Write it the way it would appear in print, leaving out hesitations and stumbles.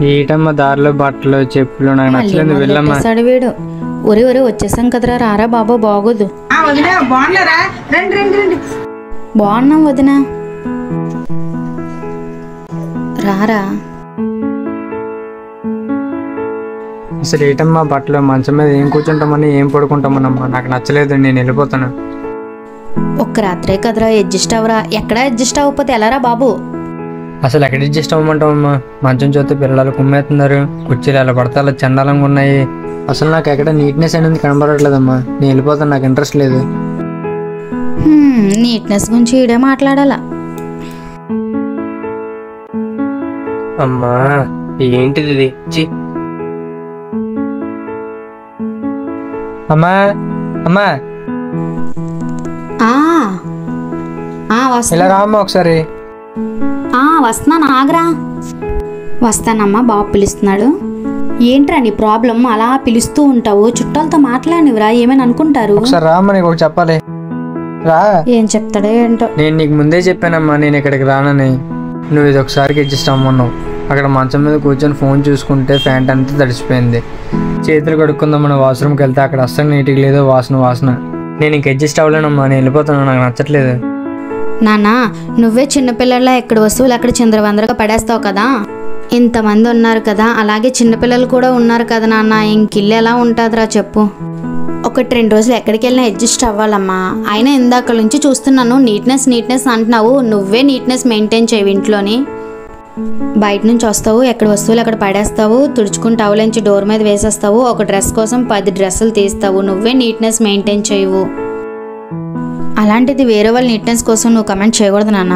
ఏటమ్మా దారిలో బట్టలు చెప్పులు నాకు నచ్చలేదు వెళ్ళమ్మా. వీడు ఒరే ఒరే వచ్చేసాం కదరా రారా బాబా బాగోదు. బాగున్నాం వదినా రారా. అసలు ఏటమ్మా బట్టలు మంచం మీద ఏం కూర్చుంటామని ఏం పడుకుంటామన్నమ్మా నాకు నచ్చలేదు, నేను వెళ్ళిపోతాను. ఒక్క రాత్రే కదరా అడ్జస్ట్ అవరా, ఎక్కడా అడ్జస్ట్ అవ్వకపోతే ఎలారా బాబు. అసలు ఎక్కడ అడ్జస్ట్ అవ్వమంటావమ్మా, మంచం చూస్తే పిల్లలు కుమ్మేస్తున్నారు, కుర్చీలు ఎలా పడితే అలా చండాలంగా ఉన్నాయి. అసలు నాకు ఎక్కడ నీట్నెస్ అనేది కనబడట్లేదమ్మా, నేను వెళ్ళిపోతాను, నాకు ఇంట్రెస్ట్ లేదు. నీట్నెస్ గురించి ఇడే మాట్లాడాలా. అమ్మా ఏంటిది ఇది? అమ్మా అమ్మా ఇలా రామ్మా ఒకసారి. వస్తున్నాను ఆగరా. వస్తానమ్మా బాబు పిలుస్తున్నాడు. ఏంట్రా నీ ప్రాబ్లం, అలా పిలుస్తూ ఉంటావు, చుట్టాలతో మాట్లాడినవిరా ఏమైనా అనుకుంటారు. ఒకసారి రామ్మా, నీకు ఒకటి చెప్పాలి రా. ఏం చెప్తాడో ఏంటో. నేను నీకు ముందే చెప్పానమ్మా నేను ఇక్కడికి రానని, నువ్వు ఇది ఒకసారికి అడ్జస్ట్ అమ్మన్నావు. అక్కడ మంచం మీద కూర్చొని ఫోన్ చూసుకుంటే ఫ్యాంట్ అంతా తడిసిపోయింది. చేతులు కడుక్కుందామని వాష్రూమ్కి వెళ్తే అక్కడ అస్సలు నీట్గా లేదో వాసన. నేను ఇంక అడ్జస్ట్ అవ్వలేనమ్మా, నేను వెళ్ళిపోతాను, నాకు నచ్చట్లేదు. నాన్న నువ్వే చిన్నపిల్లల ఎక్కడ వస్తువులు అక్కడ చిందరవందరగా పడేస్తావు కదా, ఇంతమంది ఉన్నారు కదా, అలాగే చిన్నపిల్లలు కూడా ఉన్నారు కదా నాన్న, ఇంకిల్లు ఎలా ఉంటుందిరా చెప్పు. 1-2 రోజులు ఎక్కడికి వెళ్ళినా అడ్జస్ట్ అవ్వాలమ్మా. అయినా ఇందాక నుంచి చూస్తున్నాను నీట్నెస్ అంటున్నావు, నువ్వే నీట్నెస్ మెయింటైన్ చేయవు ఇంట్లోని. బయట నుంచి వస్తావు, ఎక్కడ వస్తువులు అక్కడ పడేస్తావు, తుడుచుకుని టవలించి డోర్ మీద వేసేస్తావు, ఒక డ్రెస్ కోసం 10 డ్రెస్సులు తీస్తావు, నువ్వే నీట్నెస్ మెయింటైన్ చేయవు. అలాంటిది వేరే వాళ్ళ నీట్నెస్ కోసం నువ్వు కమెంట్ చేయకూడదు నాన్న.